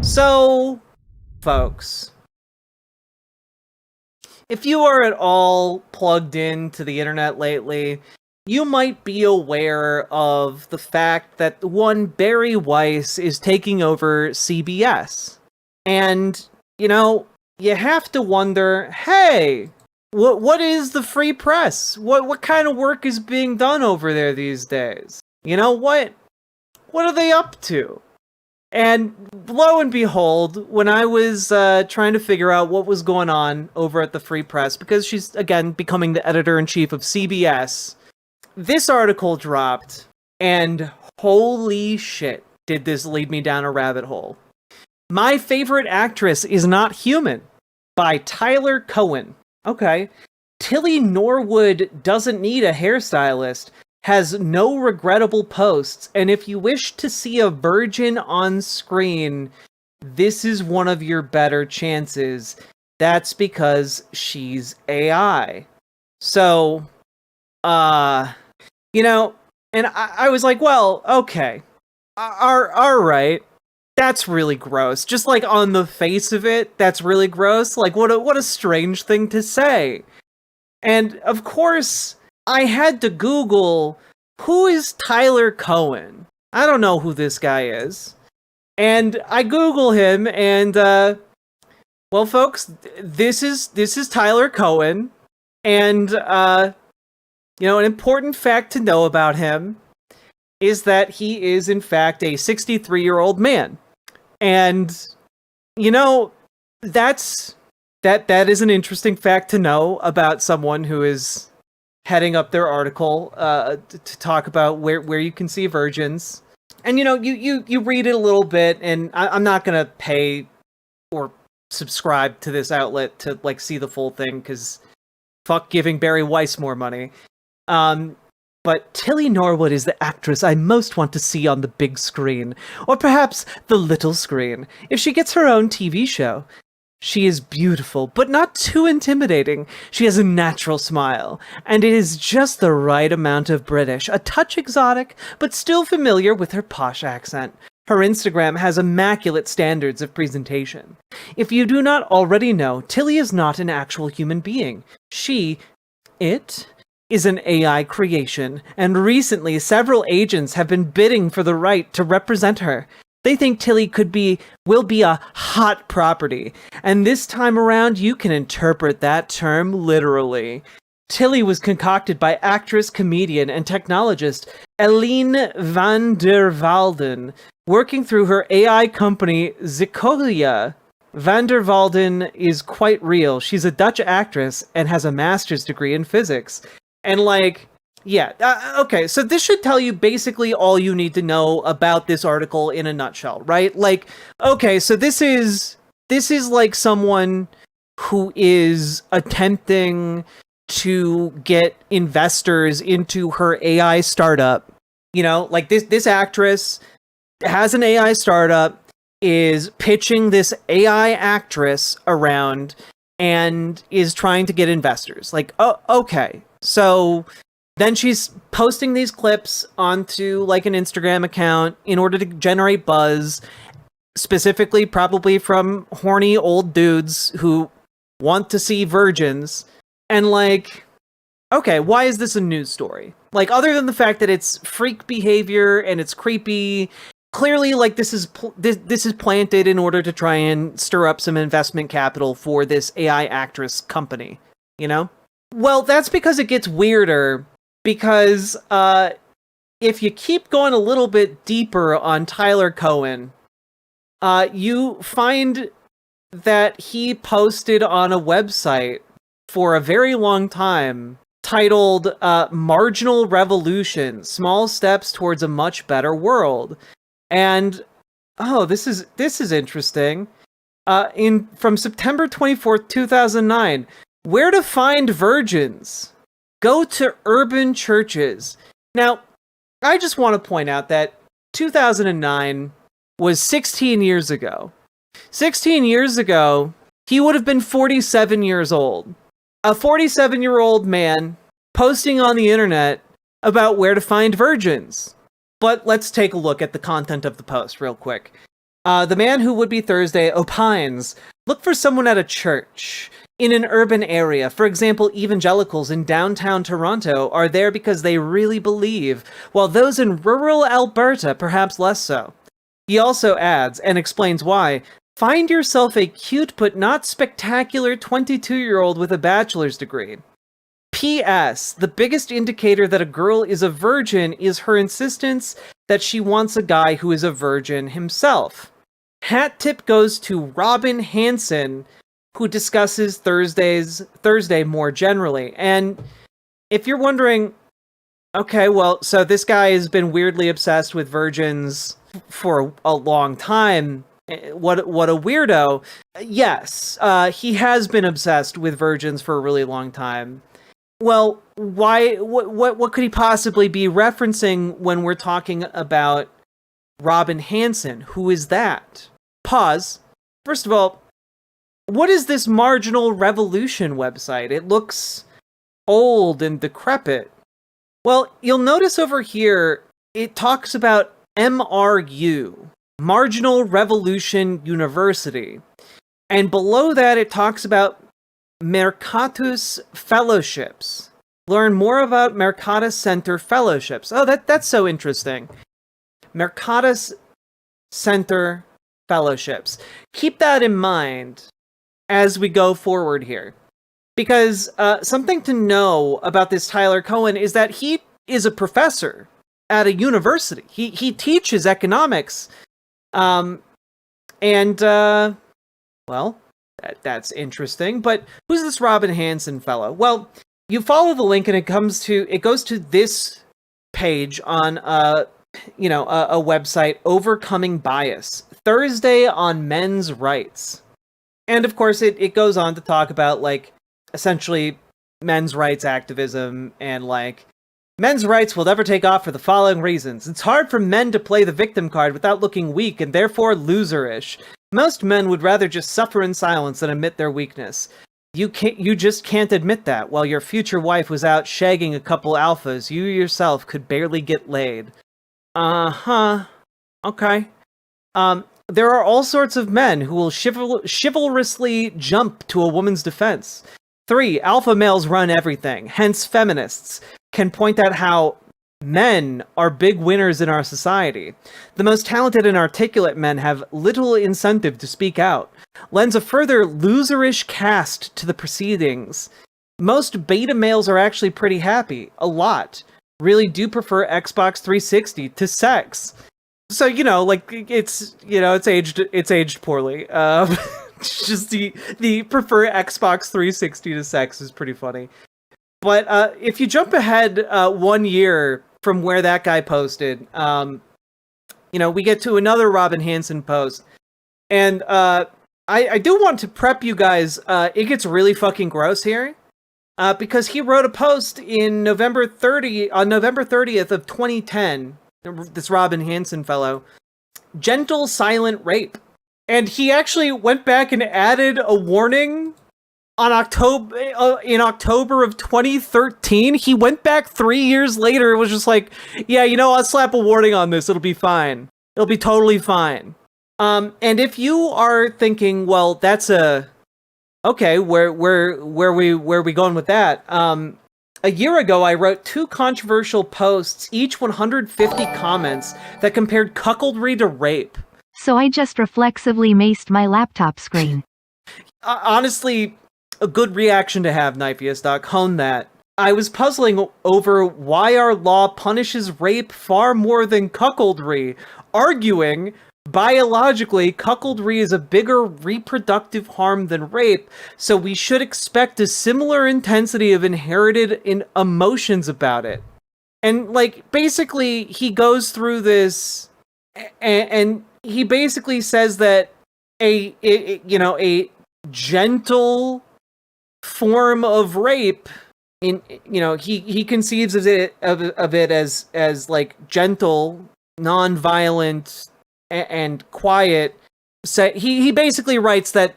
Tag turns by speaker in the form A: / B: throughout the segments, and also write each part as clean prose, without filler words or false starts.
A: So, folks, if you are at all plugged into the internet lately, you might be aware of the fact that one Barry Weiss is taking over CBS. And, you have to wonder, hey, what is the free press? What kind of work is being done over there these days? What are they up to? And lo and behold, when I was trying to figure out what was going on over at the Free Press, because she's, again, becoming the editor-in-chief of CBS, this article dropped, and holy shit, did this lead me down a rabbit hole. My Favorite Actress is Not Human, by Tyler Cowen. Okay. Tilly Norwood doesn't need a hairstylist, has no regrettable posts, and if you wish to see a virgin on screen, this is one of your better chances. That's because she's AI. So, and I was like, well, okay. Alright. That's really gross. Just like on the face of it, that's really gross. Like, what a strange thing to say. And of course, I had to Google, who is Tyler Cowen? I don't know who this guy is. And I Google him, and, well, folks, this is Tyler Cowen. And, an important fact to know about him is that he is, in fact, a 63-year-old man. And, that is an interesting fact to know about someone who is heading up their article to talk about where you can see virgins. And, you read it a little bit, and I'm not going to pay or subscribe to this outlet to, see the full thing, because fuck giving Barry Weiss more money. But Tilly Norwood is the actress I most want to see on the big screen, or perhaps the little screen, if she gets her own TV show. She is beautiful, but not too intimidating. She has a natural smile, and it is just the right amount of British, a touch exotic, but still familiar with her posh accent. Her Instagram has immaculate standards of presentation. If you do not already know, Tilly is not an actual human being. It is an AI creation, and recently several agents have been bidding for the right to represent her. They think Tilly will be a hot property, and this time around you can interpret that term literally. Tilly was concocted by actress, comedian, and technologist Eline van der Walden, working through her AI company Zicolia. Van der Walden is quite real. She's a Dutch actress and has a master's degree in physics. And okay, so this should tell you basically all you need to know about this article in a nutshell, right? Okay, so this is like someone who is attempting to get investors into her AI startup. This actress has an AI startup, is pitching this AI actress around, and is trying to get investors. Okay. So then she's posting these clips onto an Instagram account in order to generate buzz, specifically probably from horny old dudes who want to see virgins. And okay, why is this a news story? Other than the fact that it's freak behavior and it's creepy, clearly this is planted in order to try and stir up some investment capital for this AI actress company, Well, that's because it gets weirder, because if you keep going a little bit deeper on Tyler Cowen, you find that he posted on a website for a very long time titled Marginal Revolution, Small Steps Towards a Much Better World. And, this is interesting. From September 24th, 2009, where to find virgins? Go to urban churches. Now, I just want to point out that 2009 was 16 years ago. 16 years ago, he would have been 47 years old. A 47-year-old man posting on the internet about where to find virgins. But let's take a look at the content of the post real quick. The man who would be Thursday opines, look for someone at a church. In an urban area, for example, evangelicals in downtown Toronto are there because they really believe, while those in rural Alberta perhaps less so. He also adds, and explains why, find yourself a cute but not spectacular 22-year-old with a bachelor's degree. P.S. The biggest indicator that a girl is a virgin is her insistence that she wants a guy who is a virgin himself. Hat tip goes to Robin Hansen, who discusses Thursday more generally. And if you're wondering, okay, well, so this guy has been weirdly obsessed with virgins for a long time. What a weirdo. Yes, he has been obsessed with virgins for a really long time. Well, why? What could he possibly be referencing when we're talking about Robin Hansen? Who is that? Pause. First of all, what is this Marginal Revolution website? It looks old and decrepit. Well, you'll notice over here, it talks about MRU, Marginal Revolution University. And below that, it talks about Mercatus Fellowships. Learn more about Mercatus Center Fellowships. Oh, that's so interesting. Mercatus Center Fellowships. Keep that in mind as we go forward here. Because something to know about this Tyler Cowen is that he is a professor at a university. He teaches economics. Well, that's interesting. But who's this Robin Hansen fellow? Well, you follow the link and it goes to this page on a website, Overcoming Bias, Thursday on Men's Rights. And of course it goes on to talk about like essentially men's rights activism and like men's rights will never take off for the following reasons. It's hard for men to play the victim card without looking weak and therefore loserish. Most men would rather just suffer in silence than admit their weakness. You just can't admit that. While your future wife was out shagging a couple alphas, you yourself could barely get laid. Okay. There are all sorts of men who will chivalrously jump to a woman's defense. 3. Alpha males run everything, hence feminists can point out how men are big winners in our society. The most talented and articulate men have little incentive to speak out. Lends a further loserish cast to the proceedings. Most beta males are actually pretty happy. A lot. Really do prefer Xbox 360 to sex. So, it's aged poorly. Just the prefer Xbox 360 to sex is pretty funny. But if you jump ahead 1 year from where that guy posted, we get to another Robin Hansen post. And I do want to prep you guys, it gets really fucking gross here. Because he wrote a post on November 30th of 2010, this Robin Hansen fellow, gentle silent rape. And he actually went back and added a warning in October of 2013. He went back 3 years later and was just like, yeah, I'll slap a warning on this. It'll be fine. It'll be totally fine. And if you are thinking, well, that's okay, where we going with that? A year ago, I wrote 2 controversial posts, each 150 comments, that compared cuckoldry to rape.
B: So I just reflexively maced my laptop screen.
A: Honestly, a good reaction to have, Knifeist. Hone that. I was puzzling over why our law punishes rape far more than cuckoldry, arguing biologically, cuckoldry is a bigger reproductive harm than rape, so we should expect a similar intensity of inherited emotions about it. And, basically, he goes through this, and he basically says that a gentle form of rape, he conceives of it as gentle, non-violent, and quiet. So he basically writes that,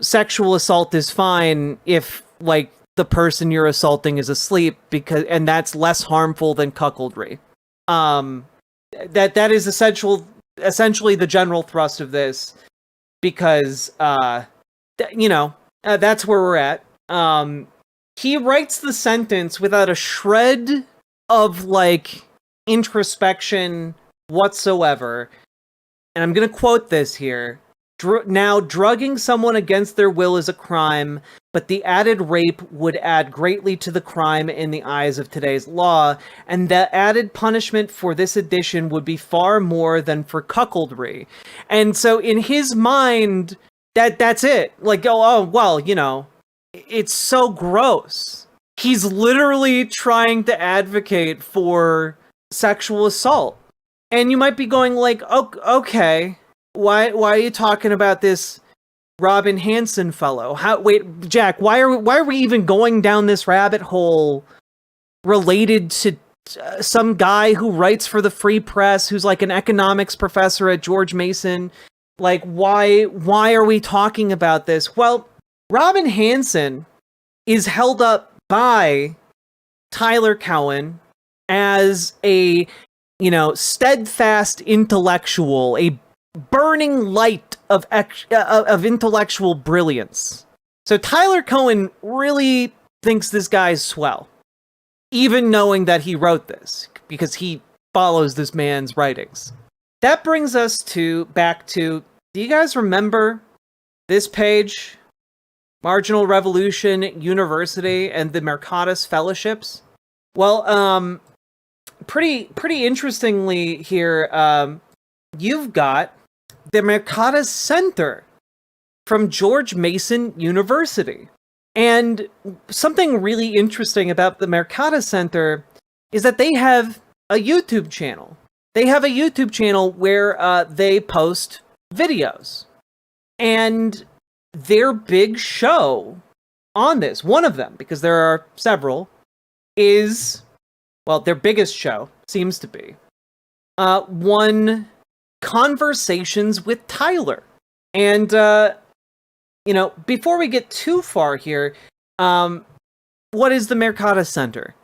A: sexual assault is fine if, the person you're assaulting is asleep, and that's less harmful than cuckoldry. That is essentially the general thrust of this, because that's where we're at. He writes the sentence without a shred of like introspection whatsoever, and I'm gonna quote this here. Now, drugging someone against their will is a crime, but the added rape would add greatly to the crime in the eyes of today's law, and the added punishment for this addition would be far more than for cuckoldry. And so in his mind, that's it. Like, oh well, it's so gross. He's literally trying to advocate for sexual assault. And you might be going like, okay, why are you talking about this Robin Hansen fellow? Wait, Jack, why are we even going down this rabbit hole related to some guy who writes for the Free Press, who's like an economics professor at George Mason? Like, why are we talking about this? Well, Robin Hansen is held up by Tyler Cowen as a, steadfast intellectual, a burning light of intellectual brilliance. So Tyler Cowen really thinks this guy's swell, even knowing that he wrote this, because he follows this man's writings. That brings us back to, do you guys remember this page? Marginal Revolution University and the Mercatus Fellowships? Well, pretty interestingly here, you've got the Mercatus Center from George Mason University. And something really interesting about the Mercatus Center is that they have a YouTube channel. They have a YouTube channel where they post videos. And their big show on this, one of them, because there are several, is, well, their biggest show seems to be one Conversations with Tyler. And before we get too far here, what is the Mercatus Center?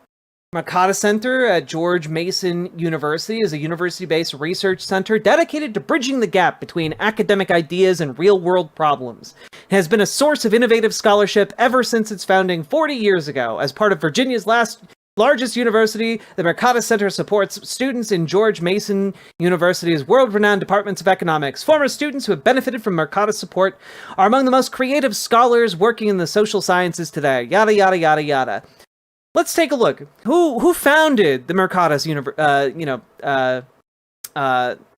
A: Mercatus Center at George Mason University is a university-based research center dedicated to bridging the gap between academic ideas and real-world problems. It has been a source of innovative scholarship ever since its founding 40 years ago. As part of Virginia's largest university, the Mercatus Center supports students in George Mason University's world-renowned departments of economics. Former students who have benefited from Mercatus support are among the most creative scholars working in the social sciences today. Yada, yada, yada, yada. Let's take a look. Who founded the Mercatus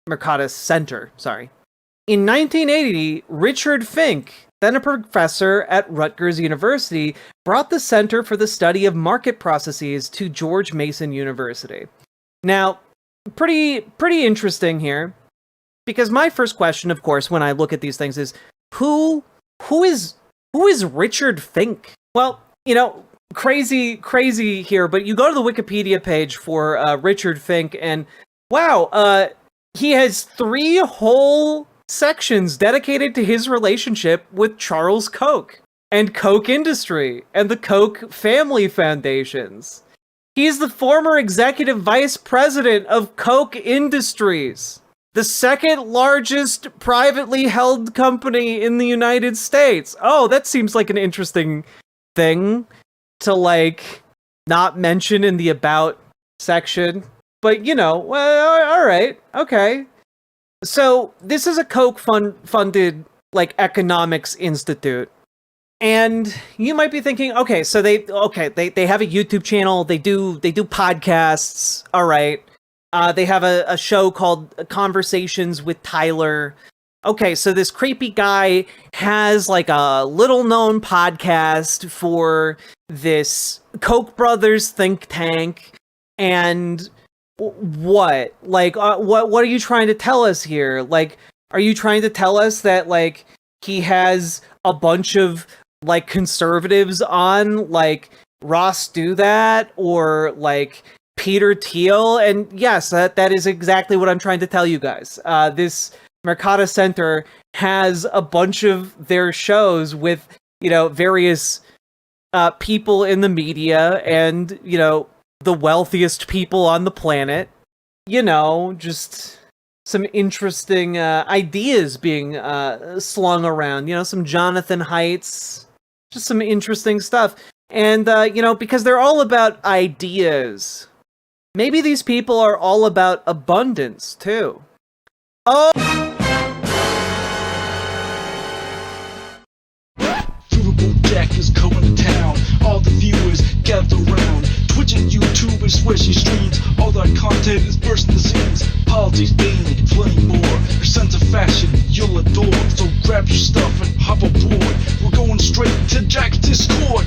A: Mercatus Center? Sorry. In 1980, Richard Fink, then a professor at Rutgers University, brought the Center for the Study of Market Processes to George Mason University. Now, pretty interesting here, because my first question, of course, when I look at these things is, who is Richard Fink? Well, crazy here, but you go to the Wikipedia page for Richard Fink, and wow, he has 3 whole sections dedicated to his relationship with Charles Koch and Koch Industry and the Koch family foundations. He's the former executive vice president of Koch Industries, the second largest privately held company in the United States. Oh, that seems like an interesting thing to not mention in the about section, but well, all right, okay. So this is a Koch funded economics institute, and you might be thinking, okay, so they have a YouTube channel, they do podcasts, all right. They have a show called Conversations with Tyler. Okay, so this creepy guy has a little known podcast for this Koch brothers think tank, and what? What are you trying to tell us here? Are you trying to tell us that he has a bunch of conservatives on, Ross Douthat or Peter Thiel? And yes, that is exactly what I'm trying to tell you guys. This Mercatus Center has a bunch of their shows with various people in the media and the wealthiest people on the planet, just some interesting ideas being slung around. Some Jonathan Haidt's, just some interesting stuff. And because they're all about ideas, maybe these people are all about abundance too. Oh.
C: Riverboat Jack is coming to town. All the viewers gather round. Twitch and YouTube and swishy streams. All that content is bursting the seams. Politics, gaming, plenty more. Your sense of fashion you'll adore. So grab your stuff and hop aboard. We're going straight to Jack's Discord.